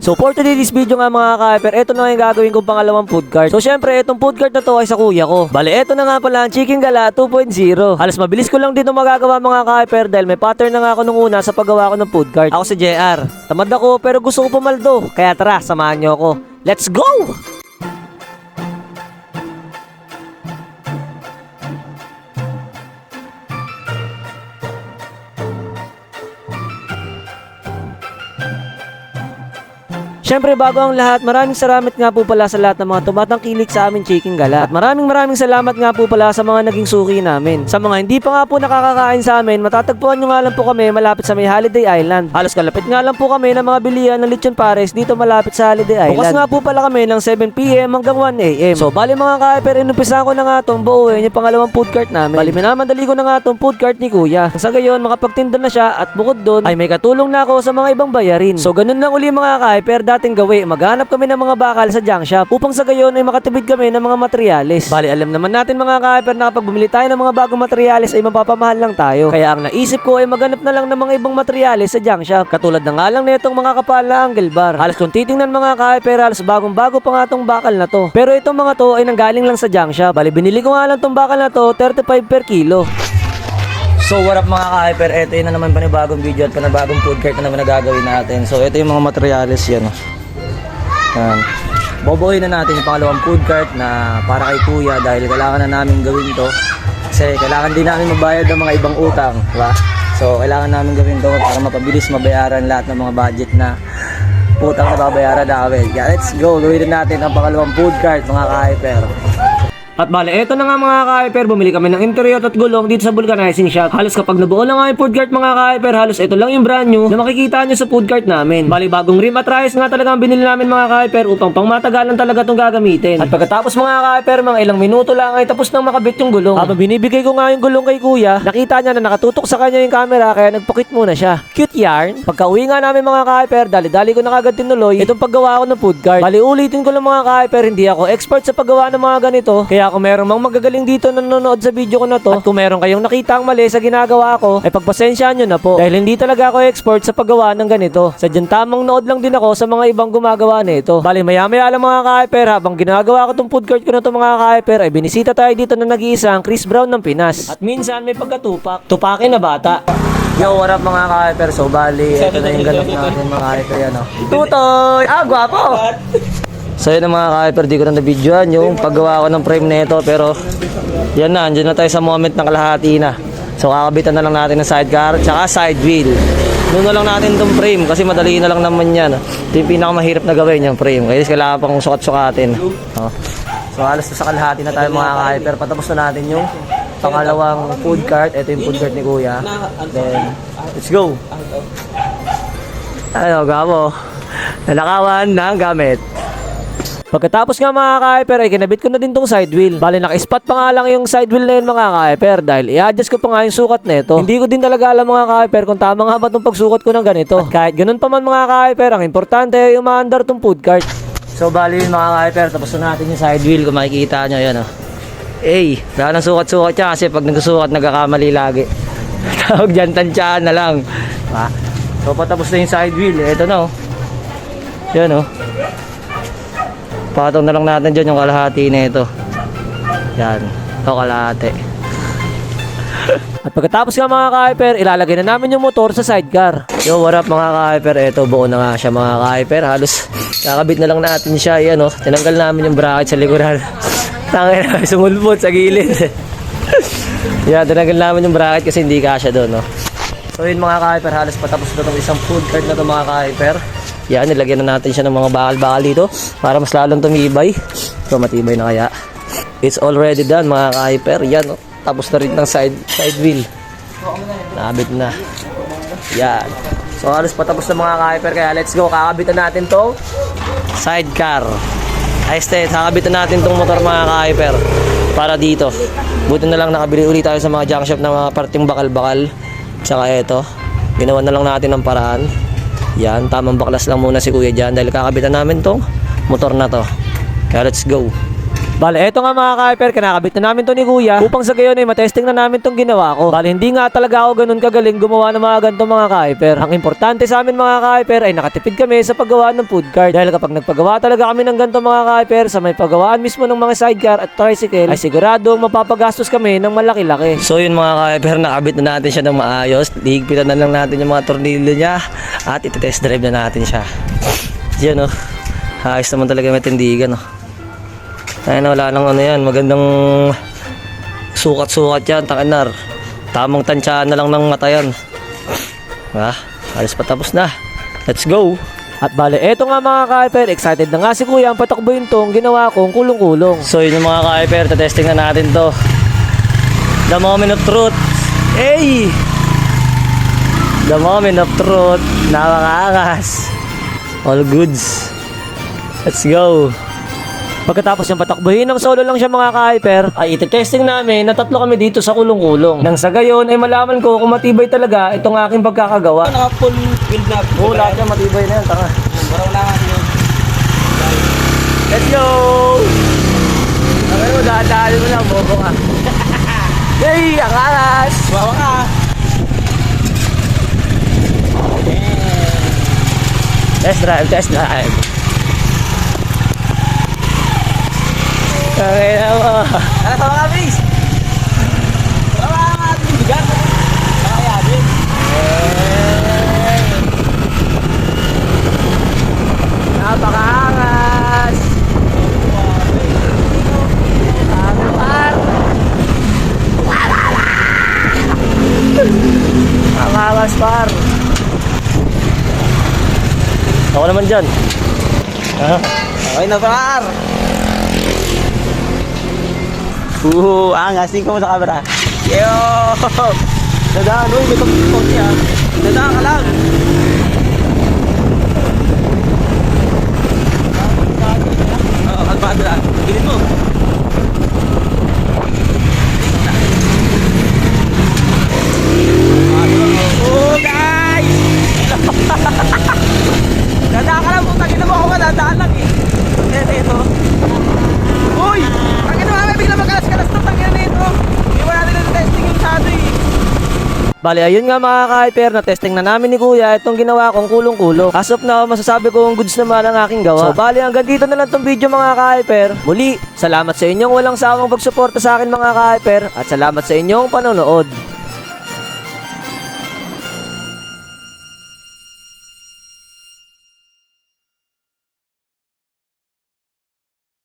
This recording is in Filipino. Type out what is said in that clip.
So for today's video nga mga ka-hyper, ito na yung gagawin kong pangalawang food cart. So syempre, itong food cart na to ay sa kuya ko. Bale, ito na nga pala ang Chicken Gala 2.0. Halos mabilis ko lang dito magagawa mga ka-hyper dahil may pattern na nga ako nung una sa paggawa ko ng food cart. Ako si JR. Tamad ako pero gusto ko pumaldo. Kaya tara, samahan nyo ako. Let's go! Siyempre bago ang lahat, maraming salamat nga po pala sa lahat ng mga tumatangkilik sa aming Chicken Gala. At maraming salamat nga po pala sa mga naging suki namin. Sa mga hindi pa nga po nakakakain sa amin, matatagpuan nyo nga lang po kami malapit sa may Holiday Island. Halos kalapit nga lang po kami ng mga bilihan ng lechon pares dito malapit sa Holiday Island. Bukas nga po pala kami ng 7 PM hanggang 1 AM. So bali mga ka-hyper, inumpisahan ko na nga itong buuin yung pangalawang food cart namin. Bali minamandali ko na nga itong food cart ni kuya. Sa gayon, makapagtinda na siya at bukod doon ay may katulong na ako sa mga ibang bayarin. So ganun lang uli mga ka-hyper, dating gawin, maghanap kami ng mga bakal sa junk shop upang sa gayon ay makatipid kami ng mga materyales. Bali alam naman natin mga ka-hyper na kapag bumili tayo ng mga bagong materyales ay mapapamahal lang tayo. Kaya ang naisip ko ay maghanap na lang ng mga ibang materyales sa junk shop. Katulad na nga lang nitong mga kapal na angle bar. Halos kung titingnan mga ka-hyper, halos bagong bago pa nga tong bakal na to. Pero itong mga to ay nanggaling lang sa junk shop. Bali binili ko nga lang tong bakal na to 35 per kilo. So what up mga ka-hyper, ito yun na naman panibagong video at panibagong food cart na naman na gagawin natin. So ito yung mga materyales yan. Yan. Bobohin na natin yung pangalawang food cart na para kay kuya dahil kailangan na namin gawin to. Kasi kailangan din namin mabayad ng mga ibang utang, diba? So kailangan namin gawin to para mapabilis mabayaran lahat ng mga budget na utang na babayaran namin. Yeah, let's go, gawin na natin ang pangalawang food cart mga ka-hyper. At bale, eto na nga mga ka-hyper, bumili kami ng interior at gulong dito sa vulcanizing shop. Halos kapag nabuo lang nga yung food cart mga ka-hyper, halos ito lang yung brand new na makikita nyo sa food cart namin. Bali, bagong rim at rice nga talaga ang binili namin mga ka-hyper upang pangmatagalan talaga itong gagamitin. At pagkatapos mga ka-hyper, mga ilang minuto lang ay tapos nang makabit yung gulong. Habang binibigay ko nga yung gulong kay kuya, nakita niya na nakatutok sa kanya yung camera kaya nagpakit muna siya. Cute yarn. Pagka uwi nga namin mga ka-hyper, dali-dali ko na kagad tinuloy itong paggawa ko ng food cart. Bali, ulitin ko lang mga ka-hyper, hindi ako expert sa paggawa ng mga ganito. Kaya kung meron mang magagaling dito na nanonood sa video ko na to, at kung meron kayong nakita ang mali sa ginagawa ko, ay pagpasensyahan nyo na po. Dahil hindi talaga ako expert sa paggawa ng ganito. Sadyang tamang nood lang din ako sa mga ibang gumagawa nito. Bali maya-maya lang mga ka-hyper, habang ginagawa ko tong food cart ko na to mga ka-hyper, ay binisita tayo dito na nag-iisang Chris Brown ng Pinas. At minsan may pagkatupak, tupakin na bata. Yo, what up mga ka-hyper? So bali, ito na yung ganap natin mga ka-hyper yan. Tutoy! Ah, gwapo! So yun ang mga ka-hyper, di ko na na-videoan yung paggawa ko ng frame nito, pero yan na, andyan na tayo sa moment ng kalahati na. So kakabitan na lang natin ng sidecar tsaka side wheel. Doon na lang natin itong frame kasi madali na lang naman yan. Ito yung pinakamahirap na gawin yung frame, kaya kailangan pang sukat-sukatin. So halos sa kalahati na tayo mga ka-hyper, patapos na natin yung pangalawang food cart. Ito yung food cart ni kuya. Then, let's go! Ano, gabo? Nalakawan ng gamit. Pagkatapos nga mga ka-hyper ay kinabit ko na din tong side wheel. Bali naka-spot pa nga lang yung side wheel na yun mga ka-hyper dahil i-adjust ko pa nga yung sukat nito. Hindi ko din talaga alam mga ka-hyper kung tama nga ba itong pagsukat ko ng ganito. At kahit ganun pa man mga ka-hyper, ang importante ay umaandar tong food cart. So bali mga ka-hyper, tapos na natin yung side wheel kung makikita nyo yan. Wala nang sukat-sukat yan kasi pag nagsusukat nagkakamali lagi. Tawag dyan, tansyahan na lang. So patapos na yung side wheel, ito na yan patong na lang natin dyan yung kalahati na ito. Yan, ito kalahati. At pagkatapos nga mga ka-hyper, ilalagay na namin yung motor sa sidecar. Yo, what up mga ka-hyper? Ito, buo na nga siya mga ka-hyper. Halos kakabit na lang natin siya. Yan tinanggal namin yung bracket sa likuran. Tangin na, sumulpot sa gilid. Yan, tinanggal namin yung bracket kasi hindi kasya doon. So yun mga ka-hyper, halos patapos na itong isang food cart na ito mga ka-hyper. Yan, nilagyan na natin siya ng mga bakal-bakal dito para mas lalong tumibay. So matibay na kaya. It's already done mga ka-hyper. Yan tapos na rin ng side wheel. Nakabit na. Yan. So halos patapos na mga ka-hyper, kaya let's go. Kakabitan natin tong sidecar. Kakabitan natin tong motor mga ka-hyper para dito. Buti na lang nakabili ulit tayo sa mga junk shop ng mga parteng bakal-bakal. Tsaka ito, ginawa na lang natin ng paraan. Yan, tamang baklas lang muna si kuya dyan dahil kakabitan namin tong motor na to. Kaya let's go. Bale, eto nga mga ka-hyper, kinakabit na namin to ni Kuya upang sa gayon ay matesting na namin tong ginawa ko. Bale, hindi nga talaga ako ganun kagaling gumawa ng mga ganitong mga ka-hyper. Ang importante sa amin mga ka-hyper ay nakatipid kami sa paggawa ng food cart. Dahil kapag nagpagawa talaga kami ng ganitong mga ka-hyper sa may paggawaan mismo ng mga sidecar at tricycle, ay siguradong mapapagastos kami ng malaki-laki. So yun mga ka-hyper, nakabit na natin siya ng maayos. Higpitan na lang natin yung mga tornilyo niya at iti-test drive na natin siya. Yan oh. Ayos naman talaga may tindigan oh. Tayo na wala nang ano yan, magandang sukat-sukat yan, takinar. Tamang tansyahan na lang ng mata yan. Alis patapos na. Let's go! At bale, eto nga mga ka-hyper, excited na nga si Kuya ang patakbuhin tong ginawa kong kulong-kulong. So yun yung mga ka-hyper, testing na natin to. The moment of truth. Hey! The moment of truth. Nakakaangas. All goods. Let's go! Pagkatapos yung patakbuhin ng solo lang siya mga ka-hyper, ay iti-testing namin na tatlo kami dito sa kulong-kulong. Nang sa gayon ay malaman ko kung matibay talaga itong aking pagkakagawa. Naka-full build na. Oo, lahat yan matibay na yan. Tanga. Parang wala nga yun. Let's go! Sabi mo, dahan-dahan mo lang. Bobo ka. Hey! Ang alas! Bawa ka. Test drive, test drive. Okay na mo. Ano sa mga bis? Bawa nga ating bigat. Kaya din. Napakaangas! Ang angas par. Ako naman dyan. Okay na par. Angas. Tingko mo sa camera. Yo! Dadaan. Uy, may konti ah. Dadaan ka lang. Oo, kalmado lang. Gilid mo. Oh, guys! Dadaan ka lang. Putang ina mo ako ka. Dadaan lang eh. Ito. Uy! Tangin mo kami, bigla magkalas-kalas to. Tangin na ito. Hindi mo natin na-testing yung shadow eh. Bale, ayun nga mga ka-hyper, na testing na namin ni Kuya itong ginawa kong kulong-kulong. As of now, masasabi kong goods naman ang aking gawa. So, bale, hanggang dito na lang tong video mga ka-hyper. Muli, salamat sa inyong walang sawang pagsuporta sa akin mga ka-hyper at salamat sa inyong panonood.